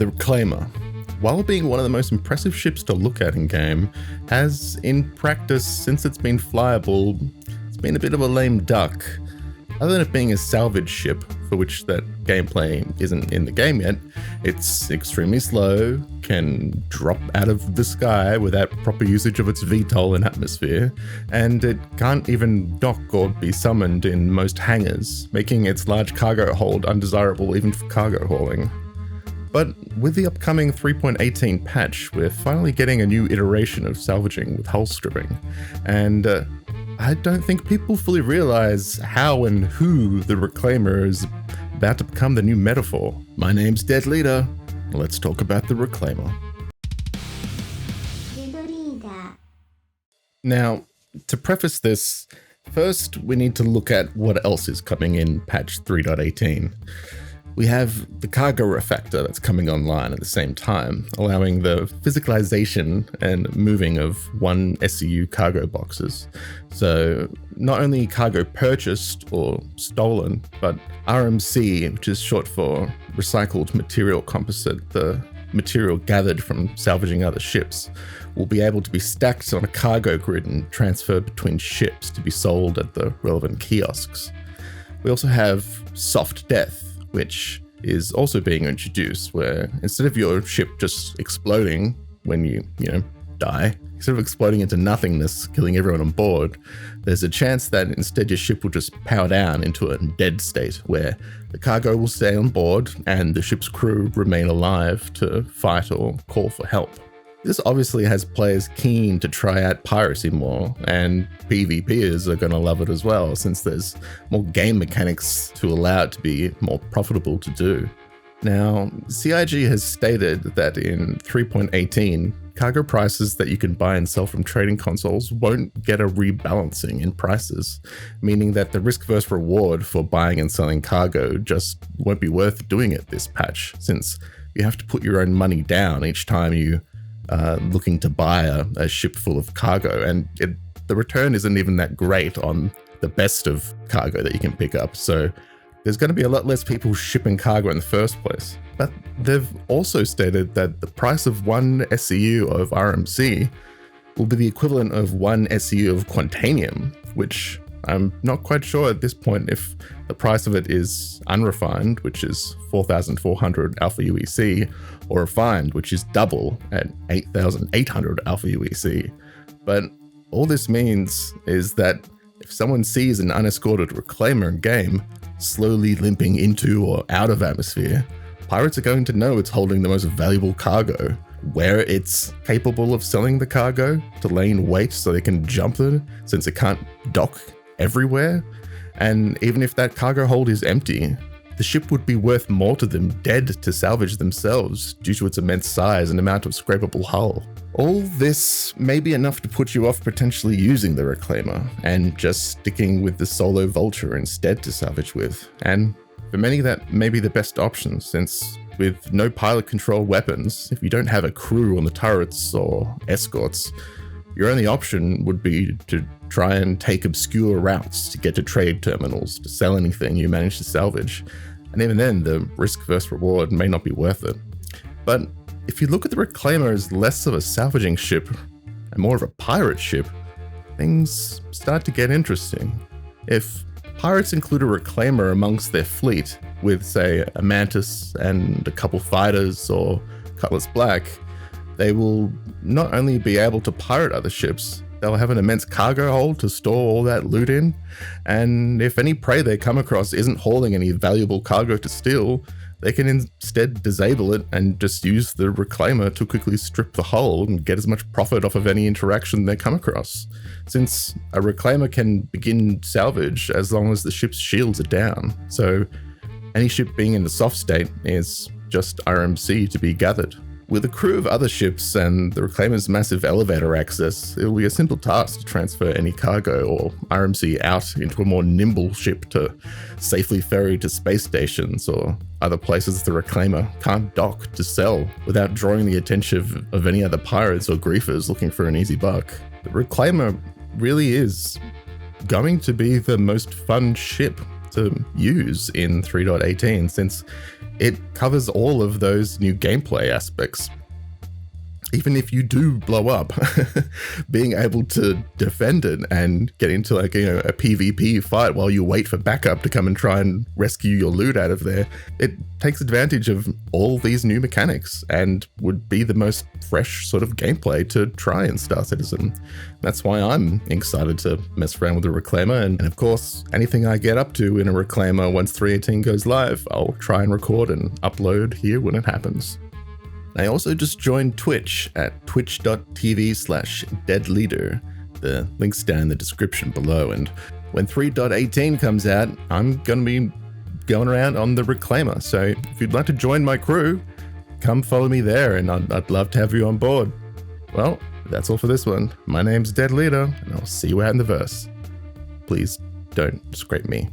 The Reclaimer, while being one of the most impressive ships to look at in-game, has, in practice, since it's been flyable, it's been a bit of a lame duck. Other than it being a salvage ship, for which that gameplay isn't in the game yet, it's extremely slow, can drop out of the sky without proper usage of its VTOL and atmosphere, and it can't even dock or be summoned in most hangars, making its large cargo hold undesirable even for cargo hauling. But with the upcoming 3.18 patch, we're finally getting a new iteration of salvaging with hull stripping, and I don't think people fully realize how and who the Reclaimer is about to become the new metaphor. My name's Dead Leader, and let's talk about the Reclaimer. Now, to preface this, first we need to look at what else is coming in patch 3.18. We have the cargo refactor that's coming online at the same time, allowing the physicalization and moving of 1 SCU cargo boxes. So not only cargo purchased or stolen, but RMC, which is short for recycled material composite, the material gathered from salvaging other ships, will be able to be stacked on a cargo grid and transferred between ships to be sold at the relevant kiosks. We also have soft death, which is also being introduced, where instead of your ship just exploding when you die, instead of exploding into nothingness, killing everyone on board, there's a chance that instead your ship will just power down into a dead state, where the cargo will stay on board and the ship's crew remain alive to fight or call for help. This obviously has players keen to try out piracy more, and PvPers are going to love it as well, since there's more game mechanics to allow it to be more profitable to do. Now, CIG has stated that in 3.18, cargo prices that you can buy and sell from trading consoles won't get a rebalancing in prices, meaning that the risk versus reward for buying and selling cargo just won't be worth doing it this patch, since you have to put your own money down each time you looking to buy a ship full of cargo, and the return isn't even that great on the best of cargo that you can pick up, so there's going to be a lot less people shipping cargo in the first place. But they've also stated that the price of 1 SCU of RMC will be the equivalent of 1 SCU of Quantanium, which I'm not quite sure at this point if the price of it is unrefined, which is 4,400 Alpha UEC, or refined, which is double at 8,800 Alpha UEC. But all this means is that if someone sees an unescorted Reclaimer in game slowly limping into or out of atmosphere, pirates are going to know it's holding the most valuable cargo, where it's capable of selling the cargo to lay in wait so they can jump it, since it can't dock everywhere. And even if that cargo hold is empty, the ship would be worth more to them dead to salvage themselves due to its immense size and amount of scrapable hull. All this may be enough to put you off potentially using the Reclaimer and just sticking with the solo Vulture instead to salvage with. And for many, that may be the best option, since with no pilot control weapons, if you don't have a crew on the turrets or escorts, your only option would be to try and take obscure routes to get to trade terminals to sell anything you manage to salvage. And even then, the risk versus reward may not be worth it. But if you look at the Reclaimer as less of a salvaging ship and more of a pirate ship, things start to get interesting. If pirates include a Reclaimer amongst their fleet, with say a Mantis and a couple fighters or Cutlass Black, they will not only be able to pirate other ships, they'll have an immense cargo hold to store all that loot in, and if any prey they come across isn't hauling any valuable cargo to steal, they can instead disable it and just use the Reclaimer to quickly strip the hull and get as much profit off of any interaction they come across, since a Reclaimer can begin salvage as long as the ship's shields are down, so any ship being in the soft state is just RMC to be gathered. With a crew of other ships and the Reclaimer's massive elevator access, it will be a simple task to transfer any cargo or RMC out into a more nimble ship to safely ferry to space stations or other places the Reclaimer can't dock to sell without drawing the attention of any other pirates or griefers looking for an easy buck. The Reclaimer really is going to be the most fun ship to use in 3.18 since it covers all of those new gameplay aspects. Even if you do blow up, being able to defend it and get into a PvP fight while you wait for backup to come and try and rescue your loot out of there, it takes advantage of all these new mechanics and would be the most fresh sort of gameplay to try in Star Citizen. That's why I'm excited to mess around with the Reclaimer, and of course, anything I get up to in a Reclaimer once 3.18 goes live, I'll try and record and upload here when it happens. I also just joined Twitch at twitch.tv/deadleader. The link's down in the description below, and when 3.18 comes out, I'm going to be going around on the Reclaimer, so if you'd like to join my crew, come follow me there, and I'd love to have you on board. Well, that's all for this one. My name's Dead Leader, and I'll see you out in the verse. Please don't scrape me.